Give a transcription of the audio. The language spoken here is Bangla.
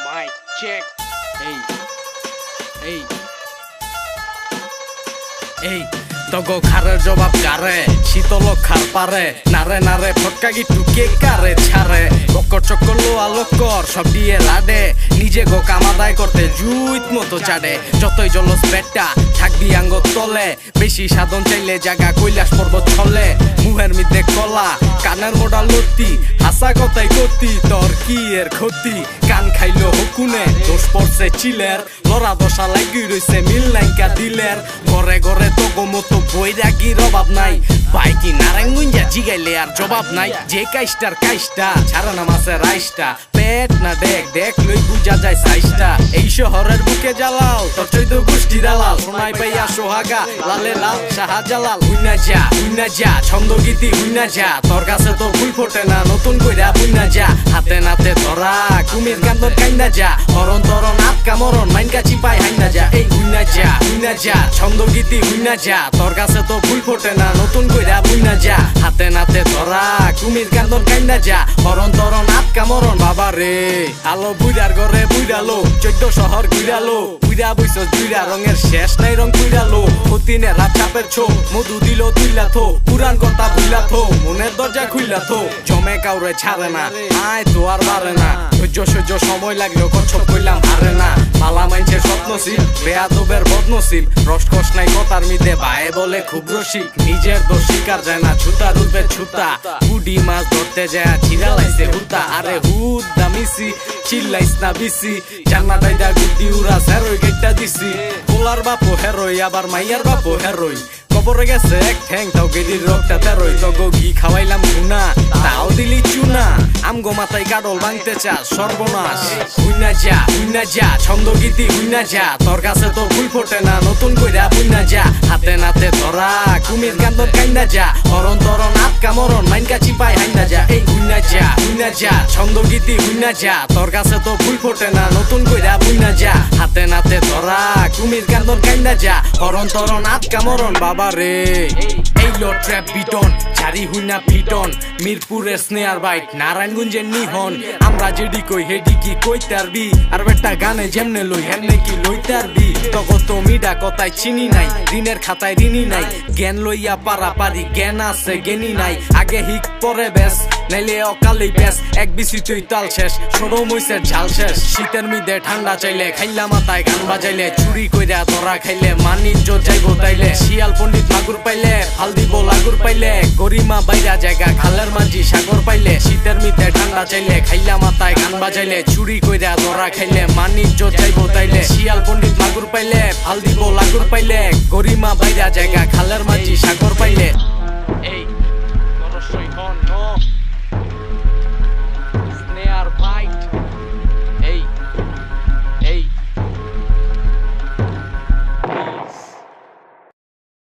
Mic check. Hey. এই তগো খারের জবাব কারে শীতল খার পারে নারে নারে ফটকা গিটু কে কারে ছাড়ে বক্কর চক্কর লোয়া লক্কর সব দিয়ে লাডে নিজে গো কামাদায় করতে জুইত মতো চাডে যতই জলস পেটটা থাকবি আঙ্গত তলে বেশি সাধন চাইলে জায়গা কৈলাস পর্বত ছলে মুহের মধ্যে কলা কানের মোড়া লতি হাসা কথাই করতি তোর কি এর ক্ষতি কান খাইলো হকুনে দোষ পড়ছে চিলের লড়া দশা লাগি রইছে মিল নাইকা দিলের ঘরে ঘরে তগো মতো বৈরাগীর অভাব নাই বাইকি নারায়ণগঞ্জা জিগাইলে আর জবাব নাই যে কাইস্টার কাইস্টা ছাড়া না মাসে রাইসটা পেট না দেখ দেখ লই বুঝা যায় সাইসটা এই শহরের বুকে জ্বালাও তোর চৈদ্দ গোষ্ঠী দালাল সোনাই পাইয়া সোহাগা লালে লাল শাহজালাল হুইনা যা ছন্দ গীতি হুইনা যা তোর কাছে তোর ফুল ফোটে না নতুন কইরা বুইনা যা হাতে নাতে ধরা কুমির কান্দন কাইনা যা হরণ তরণ আটকা মরণ মাইনকা চিপাই হাইনা যা এই হুইনা যা ছন্দ গীতি হুইনা যা তোর কাছে তো ফুল ফোটে না নতুন কইরা বুইনা যা হাতে নাতে ধরা কুমির কান্দন কাইনা যা হরণ তরণ আটকা মরণ বাবা রে আলো বুইরার ঘরে বুইরালো 14 শহর ঘুরালো বুইরা বইছস দুইরা রঙের শেষ নাই রং কুইরালো অতিনে রাত চাপের ছো মধু দিল তুইলা থো পুরান কথা বুইলা থো মনের দরজা খুইলা থো জমে কাউরে ছাড়ে না আয় তো আর পারে না সহ্য সময় লাগলেও কচ্ছপ কইলাম হারে না মালা মাইনছের স্বপ্নশীল বেয়াদবের বদনশীল রসকস নাই কথার মিদে ভাই বলে খুব রসিক নিজের দোষ স্বীকার যায় না ছুতা রূপে ছুতা বুডি মাছ ধরতে যায় ছিড়া লাইছে হুতা আরে হুদ দামিসি চিল্লাইস না বিসি জান্না দাইদা গুড্ডি উড়া হেরোই গেটটা দিছি পোলার বাপো হেরোই আবার মাইয়ার বাপো হেরোই কবরে গেছে এক ঠ্যাং তাও গেদির রক্তটা তেরোই তগো ঘি খাওয়াইলাম গুনা তাও দিলি চুনা আমগো মাথায় গাডল ভাঙতে চাস সর্বনাশ হুইনা যা ছন্দ গীতি হুইনা যা তোর কাছে তোর ফুল ফোটে না নতুন কইরা বুইনা যা হাতে নাতে ধরা কুমির কান্দন কাইনা যা হরণ তরণ আটকা মরণ মাইনকা চিপাই হাইনা যা এই হুইনা যা ছন্দ গীতি হুইনা যা তোর কাছে তোর ফুল ফোটে না নতুন কইরা বুইনা যা হাতে নাতে ধরা কুমির কান্দন কাইনা যা হরণ তরণ আটকা মরণ বাবা রে এই লো ট্র্যাপ বিটন ছাড়ি হুইনা পিটন মিরপুরের স্নেয়ার বাইট নারায়ণগঞ্জের নিহন আমরা যেডি কই হেডি কি কইতে আরবি আর বেটা গানে যেমনে লই হেমনে কি লইতে আরবি তগত মিডা কথায় চিনি নাই ঋণের খাতায় ঋণী নাই জ্ঞান লইয়া পারি জ্ঞান আছে জ্ঞানী নাই আগে হিক পরে বেশ নাইলে অকালেই বেশ এক বিসি তুই তাল শেষ সরম হইছে ঝাল শেষ শীতের মিদে ঠান্ডা চাইলে খাইলা মাথায় গান বাজাইলে চুরি কইরা ধরা খাইলে মানিজ্য যাইবো তাইলে শিয়াল পণ্ডিত মাগুর পাইলে হাল দিব লাগুর পাইলে গরিমা বাইরা জায়গা খালের মাঝি সাগর পাইলে শীতের মিদে ঠান্ডা চাইলে খাইলা মাথায় গান বাজাইলে চুরি কইরা ধরা খাইলে মানিজ্য যাইবো তাইলে শিয়াল পণ্ডিত মাগুর পাইলে হাল দিব লাগুর পাইলে গরিমা বাইরা জায়গা খালের মাঝি সাগর পাইলে